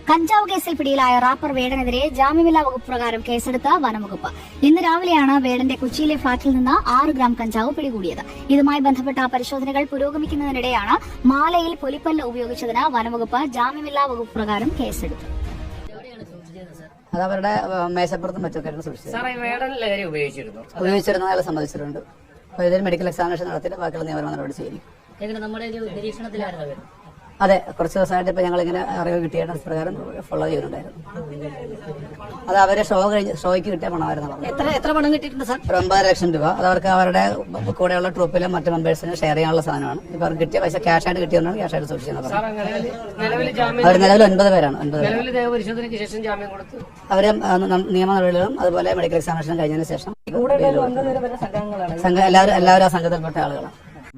കഞ്ചാവ് കേസിൽ പിടിയിലായ റാപ്പർ വേടനെതിരെ ജാമ്യമില്ലാ വകുപ്പ് പ്രകാരം കേസെടുത്ത വനംവകുപ്പ്. ഇന്ന് രാവിലെയാണ് വേടന്റെ കൊച്ചിയിലെ ഫ്ളാറ്റിൽ നിന്ന് 6 ഗ്രാം കഞ്ചാവ് പിടികൂടിയത്. ഇതുമായി ബന്ധപ്പെട്ട പരിശോധനകൾ പുരോഗമിക്കുന്നതിനിടെയാണ് മാലയിൽ പുലിപ്പല്ല് ഉപയോഗിച്ചതിന് വനംവകുപ്പ് ജാമ്യമില്ലാ വകുപ്പ് പ്രകാരം കേസെടുത്തത്. അത് അവരുടെ മേശപ്പുറത്തും മറ്റൊക്കെ ഉപയോഗിച്ചിരുന്നു അയാളെ സംബന്ധിച്ചിട്ടുണ്ട്. അപ്പോൾ ഇതിൽ മെഡിക്കൽ എക്സാമിനേഷൻ നടത്തിയിട്ട് ബാക്കിയുള്ള നിയമപരമായ നടപടി ചെയ്യും. അതെ, കുറച്ച് ദിവസമായിട്ട് ഇപ്പൊ ഞങ്ങൾ ഇങ്ങനെ അറിവ് കിട്ടിയ പ്രകാരം ഫോളോ ചെയ്യുന്നുണ്ടായിരുന്നു. അത് അവരെ ഷോയ്ക്ക് കിട്ടിയ പണമായിരുന്നു. എത്ര പണം കിട്ടിയിട്ടുണ്ട് സാർ? ഒരു 9.5 ലക്ഷം രൂപ. അത് അവർക്ക് അവരുടെ കൂടെയുള്ള ട്രൂപ്പിലെ മറ്റു മെമ്പേഴ്സിന് ഷെയർ ചെയ്യാനുള്ള സാധനമാണ്. ഇപ്പൊ അവർക്ക് കിട്ടിയ പൈസ ക്യാഷ് ആയിട്ട് കിട്ടിയതുകൊണ്ടാണ് ക്യാഷ് ആയിട്ട് സൂക്ഷിക്കുന്നത്. അവർ നിലവിൽ 9 പേരാണ്. അവര് നിയമ നടപടികളും അതുപോലെ മെഡിക്കൽ എക്സാമിനേഷൻ കഴിഞ്ഞതിന് ശേഷം എല്ലാവരും ആ സംഘത്തിൽപ്പെട്ട ആളുകളാണ്.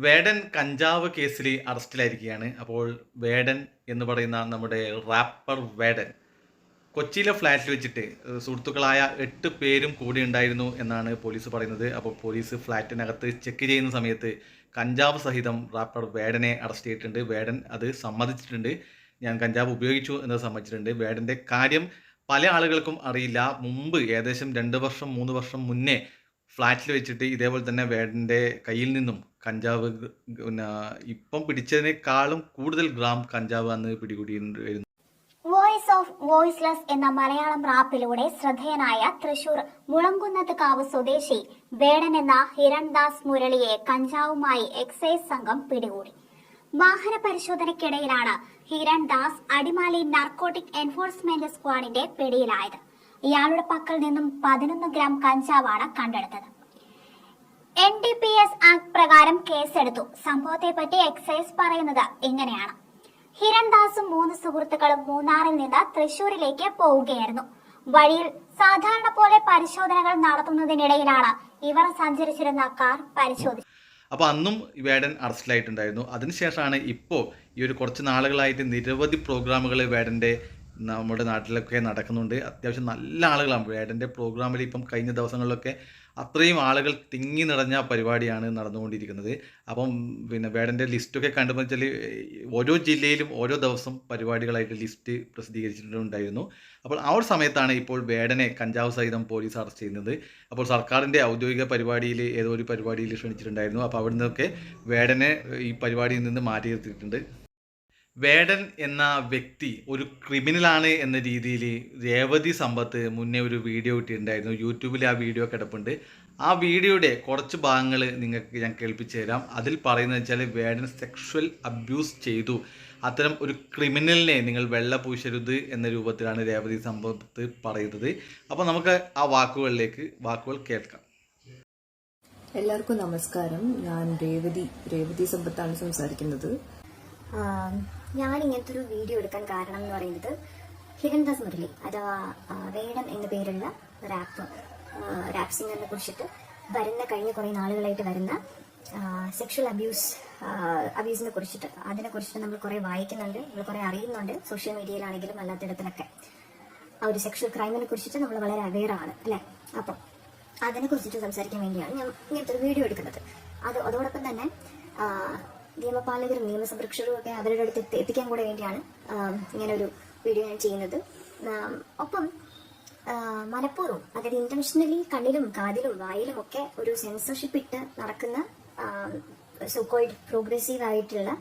വേടൻ കഞ്ചാവ് കേസിൽ അറസ്റ്റിലായിരിക്കുകയാണ്. അപ്പോൾ വേടൻ എന്ന് പറയുന്ന നമ്മുടെ റാപ്പർ വേടൻ കൊച്ചിയിലെ ഫ്ലാറ്റിൽ വെച്ചിട്ട് സുഹൃത്തുക്കളായ 8 പേരും കൂടി ഉണ്ടായിരുന്നു എന്നാണ് പോലീസ് പറയുന്നത്. അപ്പോൾ പോലീസ് ഫ്ലാറ്റിനകത്ത് ചെക്ക് ചെയ്യുന്ന സമയത്ത് കഞ്ചാവ് സഹിതം റാപ്പർ വേടനെ അറസ്റ്റ് ചെയ്തിട്ടുണ്ട്. വേടൻ അത് സമ്മതിച്ചിട്ടുണ്ട്. ഞാൻ കഞ്ചാവ് ഉപയോഗിച്ചു എന്ന് സമ്മതിച്ചിട്ടുണ്ട്. വേടൻ്റെ കാര്യം പല ആളുകൾക്കും അറിയില്ല. മുമ്പ് ഏകദേശം 2 വർഷം 3 വർഷം മുന്നേ ഫ്ലാറ്റിൽ വെച്ചിട്ട് ഇതേപോലെ തന്നെ വേടൻ്റെ കയ്യിൽ നിന്നും കഞ്ചാവ് ഇപ്പം പിടിച്ചതിനേക്കാളും കൂടുതൽ ഗ്രാം കഞ്ചാവ് അന്ന് പിടികൂടിയിരുന്നു. വോയിസ് ഓഫ് വോയിസ്ലെസ് എന്ന മലയാളം റാപ്പിലൂടെ ശ്രദ്ധേയനായ തൃശൂർ മുളങ്കുന്നത്ത് കാവ് സ്വദേശി വേടൻ എന്ന ഹിരൺദാസ് മുരളിയെ കഞ്ചാവുമായി എക്സൈസ് സംഘം പിടികൂടി. വാഹന പരിശോധനയ്ക്കിടയിലാണ് ഹിരൺദാസ് അടിമാലി നാർക്കോട്ടിക് എൻഫോഴ്സ്മെന്റ് സ്ക്വാഡിന്റെ പിടിയിലായത്. ഇയാളുടെ പക്കൽ നിന്നും 11 ഗ്രാം കഞ്ചാവാണ് കണ്ടെടുത്തത്. NDPS ആക്ട് പ്രകാരം കേസെടുത്തു. സംഭവത്തെപ്പറ്റി എക്സൈസ് പറയുന്നത് ഇങ്ങനെയാണ്. ഹിരൺദാസും 3 സുഹൃത്തുക്കളും മൂന്നാറിൽ നിന്ന് തൃശൂരിലേക്ക് പോവുകയായിരുന്നു. വഴിയിൽ സാധാരണ പോലെ പരിശോധനകൾ നടത്തുന്നതിനിടയിലാണ് ഇവർ സഞ്ചരിച്ചിരുന്ന കാർ പരിശോധിച്ചത്. അപ്പോൾ അന്നും വേടൻ അറസ്റ്റിലായിട്ടുണ്ടായിരുന്നു. അതിനുശേഷമാണ് ഇപ്പോൾ ഈ ഒരു കുറച്ച് നാളുകളായിട്ട് നിരവധി പ്രോഗ്രാമുകൾ വേടൻ്റെ നമ്മുടെ നാട്ടിലൊക്കെ നടക്കുന്നുണ്ട്. അത്യാവശ്യം നല്ല ആളുകളാണ് വേടൻ്റെ പ്രോഗ്രാമിൽ. ഇപ്പം കഴിഞ്ഞ ദിവസങ്ങളിലൊക്കെ അത്രയും ആളുകൾ തിങ്ങി നിറഞ്ഞ പരിപാടിയാണ് നടന്നുകൊണ്ടിരിക്കുന്നത്. അപ്പം വേടൻ്റെ ലിസ്റ്റൊക്കെ കണ്ടുമ്പോൾ വെച്ചാൽ ഓരോ ജില്ലയിലും ഓരോ ദിവസം പരിപാടികളായിട്ട് ലിസ്റ്റ് പ്രസിദ്ധീകരിച്ചിട്ടുണ്ടായിരുന്നു. അപ്പോൾ ആ ഒരു സമയത്താണ് ഇപ്പോൾ വേടനെ കഞ്ചാവ് സഹിതം പോലീസ് അറസ്റ്റ് ചെയ്യുന്നത്. അപ്പോൾ സർക്കാരിൻ്റെ ഔദ്യോഗിക പരിപാടിയിൽ ഏതോ ഒരു പരിപാടിയിൽ ക്ഷണിച്ചിട്ടുണ്ടായിരുന്നു. അപ്പോൾ അവിടെ നിന്നൊക്കെ വേടനെ ഈ പരിപാടിയിൽ നിന്ന് മാറ്റി നിർത്തിയിട്ടുണ്ട്. വേടൻ എന്ന വ്യക്തി ഒരു ക്രിമിനലാണ് എന്ന രീതിയിൽ രേവതി സമ്പത്ത് മുന്നേ ഒരു വീഡിയോ ഇട്ടിട്ടുണ്ടായിരുന്നു. യൂട്യൂബിൽ ആ വീഡിയോ കിടപ്പുണ്ട്. ആ വീഡിയോയുടെ കുറച്ച് ഭാഗങ്ങൾ നിങ്ങൾക്ക് ഞാൻ കേൾപ്പിച്ചു തരാം. അതിൽ പറയുന്നത് വെച്ചാൽ വേടൻ സെക്ഷൽ അബ്യൂസ് ചെയ്തു. അത്തരം ഒരു ക്രിമിനലിനെ നിങ്ങൾ വെള്ള പൂശരുത് എന്ന രൂപത്തിലാണ് രേവതി സമ്പത്ത് പറയുന്നത്. അപ്പോൾ നമുക്ക് ആ വാക്കുകൾ കേൾക്കാം. എല്ലാവർക്കും നമസ്കാരം. ഞാൻ രേവതി സമ്പത്താണ് സംസാരിക്കുന്നത്. ഞാൻ ഇങ്ങനത്തെ ഒരു വീഡിയോ എടുക്കാൻ കാരണം എന്ന് പറയുന്നത് ഹിരൺദാസ് മുരളി അഥവാ വേടൻ എന്ന പേരുള്ള റാപ്പ് സിംഗറിനെ കുറിച്ചിട്ട് കഴിഞ്ഞ കുറേ നാളുകളായിട്ട് വരുന്ന സെക്ഷൽ അബ്യൂസിനെ കുറിച്ചിട്ട് അതിനെക്കുറിച്ചിട്ട് നമ്മൾ കുറേ വായിക്കുന്നുണ്ട്, നമ്മൾ കുറേ അറിയുന്നുണ്ട്. സോഷ്യൽ മീഡിയയിലാണെങ്കിലും അല്ലാത്തിടത്തിലൊക്കെ ആ ഒരു സെക്ഷൽ ക്രൈമിനെ കുറിച്ചിട്ട് നമ്മൾ വളരെ അവെയർ ആണ് അല്ലേ. അപ്പം അതിനെക്കുറിച്ചിട്ട് സംസാരിക്കാൻ വേണ്ടിയാണ് ഞാൻ ഇങ്ങനത്തെ ഒരു വീഡിയോ എടുക്കുന്നത്. അതോടൊപ്പം തന്നെ നിയമപാലകരും നിയമസംരക്ഷകരും ഒക്കെ അവരുടെ അടുത്ത് എത്തിക്കാൻ കൂടെ വേണ്ടിയാണ് ഇങ്ങനെ ഒരു വീഡിയോ ഞാൻ ചെയ്യുന്നത്. ഒപ്പം മനഃപൂർവ്വം, അതായത് ഇന്റൻഷനലി കണ്ണിലും കാതിലും വായിലും ഒക്കെ ഒരു സെൻസർഷിപ്പ് ഇട്ട് നടക്കുന്ന സോ കോൾഡ് പ്രോഗ്രസീവ് ആയിട്ടുള്ള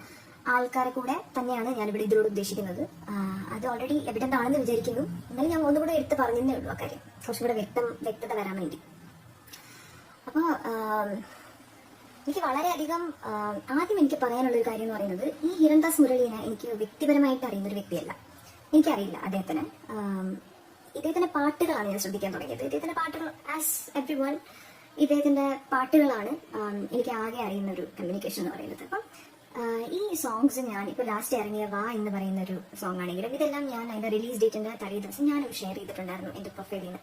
ആൾക്കാരെ കൂടെ തന്നെയാണ് ഞാനിവിടെ ഇതിലൂടെ ഉദ്ദേശിക്കുന്നത്. അത് ഓൾറെഡി എവിഡന്റ് ആണെന്ന് വിചാരിക്കുന്നു. എന്നാലും ഞാൻ ഒന്നുകൂടെ എടുത്ത് പറഞ്ഞതേ ഉള്ളൂ ആ കാര്യം, കുറച്ചും കൂടെ വ്യക്തത വരാൻ വേണ്ടി. അപ്പോൾ എനിക്ക് വളരെയധികം ആദ്യം എനിക്ക് പറയാനുള്ള ഒരു കാര്യം എന്ന് പറയുന്നത്, ഈ ഹിരൺദാസ് മുരളീനെ എനിക്ക് വ്യക്തിപരമായിട്ട് അറിയുന്ന ഒരു വ്യക്തിയല്ല. എനിക്കറിയില്ല ഇദ്ദേഹത്തിന്റെ പാട്ടുകളാണ് ഞാൻ ശ്രദ്ധിക്കാൻ തുടങ്ങിയത്. ഇദ്ദേഹത്തിന്റെ പാട്ടുകൾ ആസ് എവ്രി വൺ ഇദ്ദേഹത്തിന്റെ പാട്ടുകളാണ് എനിക്ക് ആകെ അറിയുന്ന ഒരു കമ്മ്യൂണിക്കേഷൻ എന്ന് പറയുന്നത്. അപ്പം ഈ സോങ്സ് ഞാൻ ഇപ്പോൾ ലാസ്റ്റ് ഇറങ്ങിയ വാ എന്ന് പറയുന്ന ഒരു സോങ് ആണെങ്കിലും ഇതെല്ലാം ഞാൻ അതിന്റെ റിലീസ് ഡേറ്റിന്റെ തലേ ദിവസം ഞാനും ഷെയർ ചെയ്തിട്ടുണ്ടായിരുന്നു എന്റെ പ്രൊഫൈലിൽ നിന്ന്.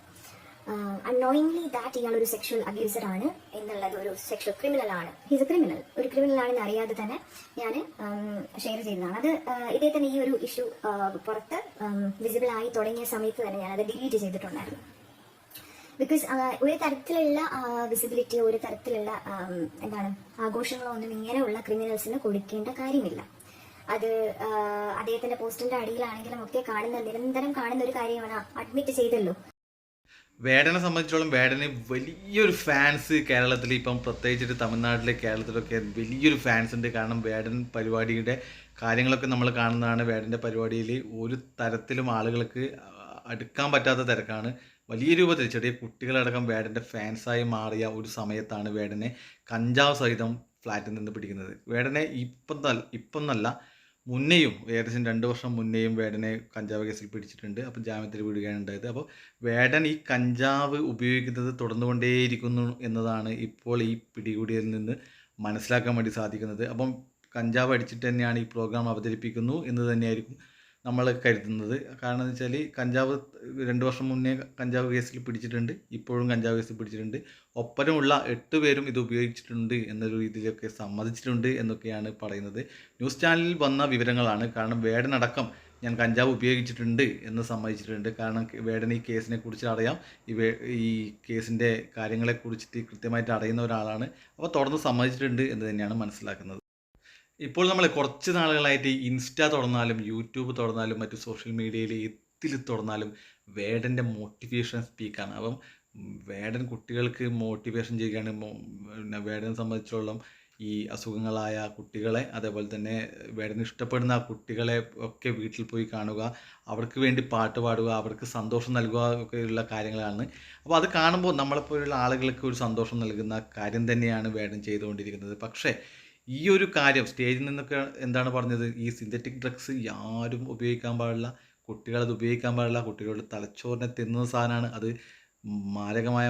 അൺനോയിങ്ലി ദാറ്റ് ഇയാൾ ഒരു സെക്ഷൽ അബ്യൂസർ ആണ് എന്നുള്ളത്, ഒരു സെക്ഷൽ ക്രിമിനൽ ആണ്, ഹിസ് എ ക്രിമിനൽ, ഒരു ക്രിമിനൽ ആണെന്ന് അറിയാതെ തന്നെ ഞാൻ ഷെയർ ചെയ്തതാണ്. അത് ഇദ്ദേഹത്തിന് ഈ ഒരു ഇഷ്യൂ പുറത്ത് വിസിബിൾ ആയി തുടങ്ങിയ സമയത്ത് തന്നെ ഞാനത് ഡിലീറ്റ് ചെയ്തിട്ടുണ്ടായിരുന്നു. ബിക്കോസ് ഒരു തരത്തിലുള്ള വിസിബിലിറ്റി, ഒരു തരത്തിലുള്ള ആഘോഷങ്ങളോ ഒന്നും ഇങ്ങനെയുള്ള ക്രിമിനൽസിന് കൊടുക്കേണ്ട കാര്യമില്ല. അത് അദ്ദേഹത്തിന്റെ പോസ്റ്റിന്റെ അടിയിലാണെങ്കിലും ഒക്കെ നിരന്തരം കാണുന്ന ഒരു കാര്യമാണ്. അഡ്മിറ്റ് ചെയ്തല്ലോ. വേടനെ സംബന്ധിച്ചോളം വേടന് വലിയൊരു ഫാൻസ് കേരളത്തിൽ, ഇപ്പം പ്രത്യേകിച്ചിട്ട് തമിഴ്നാട്ടിലെ കേരളത്തിലൊക്കെ വലിയൊരു ഫാൻസ് ഉണ്ട്. കാരണം വേടൻ പരിപാടിയുടെ കാര്യങ്ങളൊക്കെ നമ്മൾ കാണുന്നതാണ്. വേടൻ്റെ പരിപാടിയിൽ ഒരു തരത്തിലും ആളുകൾക്ക് അടുക്കാൻ പറ്റാത്ത തിരക്കാണ്. വലിയ രൂപത്തിൽ ചെറിയ കുട്ടികളടക്കം വേടൻ്റെ ഫാൻസായി മാറിയ ഒരു സമയത്താണ് വേടനെ കഞ്ചാവ് സഹിതം ഫ്ലാറ്റിൽ നിന്ന് പിടിക്കുന്നത്. വേടനെ ഇപ്പം എന്നല്ല, മുന്നേയും ഏകദേശം 2 വർഷം മുന്നേയും വേടനെ കഞ്ചാവ് കേസിൽ പിടിച്ചിട്ടുണ്ട്. അപ്പോൾ ജാമ്യത്തിൽ വിടുകയാണ് ഉണ്ടായത്. അപ്പോൾ വേടൻ ഈ കഞ്ചാവ് ഉപയോഗിക്കുന്നത് തുടർന്നുകൊണ്ടേയിരിക്കുന്നു എന്നതാണ് ഇപ്പോൾ ഈ പിടികൂടിയതിൽ നിന്ന് മനസ്സിലാക്കാൻ വേണ്ടി സാധിക്കുന്നത്. അപ്പം കഞ്ചാവ് അടിച്ചിട്ട് തന്നെയാണ് ഈ പ്രോഗ്രാം അവതരിപ്പിക്കുന്നു എന്ന് തന്നെയായിരിക്കും നമ്മൾ കരുതുന്നത്. കാരണം എന്ന് വെച്ചാൽ കഞ്ചാവ് 2 വർഷം മുന്നേ കഞ്ചാവ് കേസിൽ പിടിച്ചിട്ടുണ്ട്, ഇപ്പോഴും കഞ്ചാവ് കേസിൽ പിടിച്ചിട്ടുണ്ട്. ഒപ്പരമുള്ള 8 പേരും ഇത് ഉപയോഗിച്ചിട്ടുണ്ട് എന്നൊരു രീതിയിലൊക്കെ സമ്മതിച്ചിട്ടുണ്ട് എന്നൊക്കെയാണ് പറയുന്നത്. ന്യൂസ് ചാനലിൽ വന്ന വിവരങ്ങളാണ്. കാരണം വേടനടക്കം ഞാൻ കഞ്ചാവ് ഉപയോഗിച്ചിട്ടുണ്ട് എന്ന് സമ്മതിച്ചിട്ടുണ്ട്. കാരണം വേടൻ ഈ കേസിനെ കുറിച്ച് അറിയാം, ഈ കേസിൻ്റെ കാര്യങ്ങളെക്കുറിച്ചിട്ട് കൃത്യമായിട്ട് അറിയുന്ന ഒരാളാണ്. അപ്പോൾ തുറന്ന് സമ്മതിച്ചിട്ടുണ്ട് എന്ന് തന്നെയാണ് മനസ്സിലാക്കുന്നത്. ഇപ്പോൾ നമ്മൾ കുറച്ച് നാളുകളായിട്ട് ഇൻസ്റ്റ തുറന്നാലും യൂട്യൂബ് തുറന്നാലും മറ്റു സോഷ്യൽ മീഡിയയിൽ എത്തിൽ തുറന്നാലും വേടൻ്റെ മോട്ടിവേഷൻ സ്പീക്കാണ്. അപ്പം വേടൻ കുട്ടികൾക്ക് മോട്ടിവേഷൻ ചെയ്യുകയാണ്. പിന്നെ വേടനെ സംബന്ധിച്ചോളം ഈ അസുഖങ്ങളായ കുട്ടികളെ, അതേപോലെ തന്നെ വേടന് ഇഷ്ടപ്പെടുന്ന കുട്ടികളെ ഒക്കെ വീട്ടിൽ പോയി കാണുക, അവർക്ക് വേണ്ടി പാട്ട് പാടുക, അവർക്ക് സന്തോഷം നൽകുക ഒക്കെയുള്ള കാര്യങ്ങളാണ്. അപ്പോൾ അത് കാണുമ്പോൾ നമ്മളെപ്പോലുള്ള ആളുകൾക്ക് ഒരു സന്തോഷം നൽകുന്ന കാര്യം തന്നെയാണ് വേടൻ ചെയ്തുകൊണ്ടിരിക്കുന്നത്. പക്ഷേ ഈ ഒരു കാര്യം സ്റ്റേജിൽ നിന്നൊക്കെ എന്താണ് പറഞ്ഞത്, ഈ സിന്തറ്റിക് ഡ്രഗ്സ് ആരും ഉപയോഗിക്കാൻ പാടില്ല, കുട്ടികളത് ഉപയോഗിക്കാൻ പാടില്ല, കുട്ടികളുടെ തലച്ചോറിനെ തിന്നുന്ന സാധനമാണ്, അത് മാരകമായ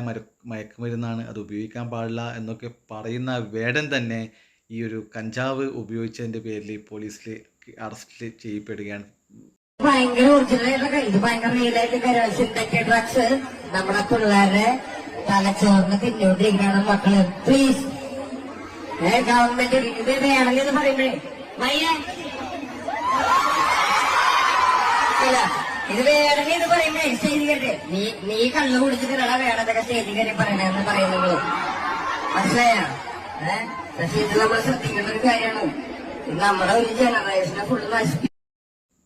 മയക്കുമരുന്നാണ്, അത് ഉപയോഗിക്കാൻ പാടില്ല എന്നൊക്കെ പറയുന്ന വേടൻ തന്നെ ഈ ഒരു കഞ്ചാവ് ഉപയോഗിച്ചതിൻ്റെ പേരിൽ പോലീസിൽ അറസ്റ്റ് ചെയ്യപ്പെടുകയാണ്. ഭയങ്കര ഒറിജിനലായിട്ടുള്ള ഇത് ഭയങ്കര റിയലായിട്ട് സിന്തറ്റിക് ഡ്രഗ്സ് നമ്മുടെ പിള്ളേരുടെ തലച്ചോറിന് തിന്നോണ്ടിരിക്കുകയാണ്. മക്കള് പ്ലീസ് ഗവൺമെന്റ് ഇത് വേണമെങ്കിൽ പറയുമ്പഴേ മയ്യ അല്ല ഇത് വേണമെങ്കിൽ ഇത് പറയുമ്പഴേ സ്റ്റേജ് കയറി നീ കള്ളു കുടിച്ചിട്ടാണ് വേണതൊക്കെ സ്റ്റേജ് കയറി പറയണെന്ന് പറയുന്നത്. മനസ്സിലായോ? പക്ഷെ ഇത് നമ്മൾ ശ്രദ്ധിക്കേണ്ട ഒരു കാര്യമാണ്. ഇത് നമ്മുടെ ഒരു ജനറേഷനെ ഫുള്ള്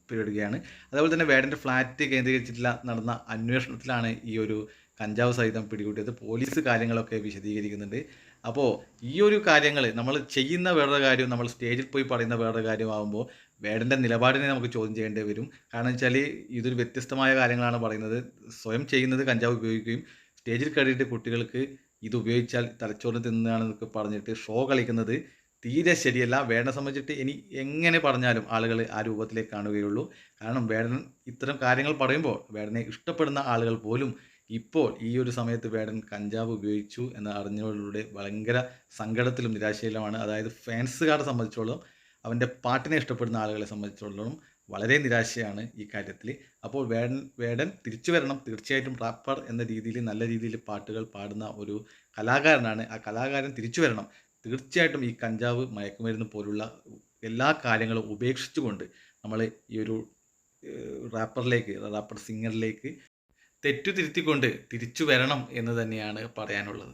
പിടികൂടുകയാണ്. അതേപോലെ തന്നെ വേടൻ്റെ ഫ്ലാറ്റ് കേന്ദ്രീകരിച്ചിട്ടുള്ള നടന്ന അന്വേഷണത്തിലാണ് ഈ ഒരു കഞ്ചാവ് സഹിതം പിടികൂടിയത്. പോലീസ് കാര്യങ്ങളൊക്കെ വിശദീകരിക്കുന്നുണ്ട്. അപ്പോൾ ഈ ഒരു കാര്യങ്ങൾ നമ്മൾ ചെയ്യുന്ന വേറൊരു കാര്യം, നമ്മൾ സ്റ്റേജിൽ പോയി പറയുന്ന വേറൊരു കാര്യമാകുമ്പോൾ വേടൻ്റെ നിലപാടിനെ നമുക്ക് ചോദ്യം ചെയ്യേണ്ടി വരും. കാരണം വെച്ചാൽ ഇതൊരു വ്യത്യസ്തമായ കാര്യങ്ങളാണ് പറയുന്നത്. സ്വയം ചെയ്യുന്നത് കഞ്ചാവ് ഉപയോഗിക്കുകയും സ്റ്റേജിൽ കയറിയിട്ട് കുട്ടികൾക്ക് ഇത് ഉപയോഗിച്ചാൽ തലച്ചോറിന് തിന്നുകയാണെന്നൊക്കെ പറഞ്ഞിട്ട് ഷോ കളിക്കുന്നത് തീരെ ശരിയല്ല. വേടനെ സംബന്ധിച്ചിട്ട് ഇനി എങ്ങനെ പറഞ്ഞാലും ആളുകൾ ആ രൂപത്തിലേക്ക് കാണുകയുള്ളൂ. കാരണം വേടൻ ഇത്തരം കാര്യങ്ങൾ പറയുമ്പോൾ വേടനെ ഇഷ്ടപ്പെടുന്ന ആളുകൾ പോലും ഇപ്പോൾ ഈ ഒരു സമയത്ത് വേടൻ കഞ്ചാവ് ഉപയോഗിച്ചു എന്ന് അറിഞ്ഞതോടുകൂടി ഭയങ്കര സങ്കടത്തിലും നിരാശയിലുമാണ്. അതായത് ഫാൻസുകാരെ സംബന്ധിച്ചോളം, അവൻ്റെ പാട്ടിനെ ഇഷ്ടപ്പെടുന്ന ആളുകളെ സംബന്ധിച്ചിടത്തോളം വളരെ നിരാശയാണ് ഈ കാര്യത്തിൽ. അപ്പോൾ വേടൻ തിരിച്ചു വരണം. തീർച്ചയായിട്ടും റാപ്പർ എന്ന രീതിയിൽ നല്ല രീതിയിൽ പാട്ടുകൾ പാടുന്ന ഒരു കലാകാരനാണ്. ആ കലാകാരൻ തിരിച്ചു വരണം. തീർച്ചയായിട്ടും ഈ കഞ്ചാവ്, മയക്കുമരുന്ന് പോലുള്ള എല്ലാ കാര്യങ്ങളും ഉപേക്ഷിച്ചുകൊണ്ട് നമ്മൾ ഈ ഒരു റാപ്പർ സിംഗറിലേക്ക് തെറ്റു തിരുത്തിക്കൊണ്ട് തിരിച്ചു വരണം എന്ന് തന്നെയാണ് പറയാനുള്ളത്.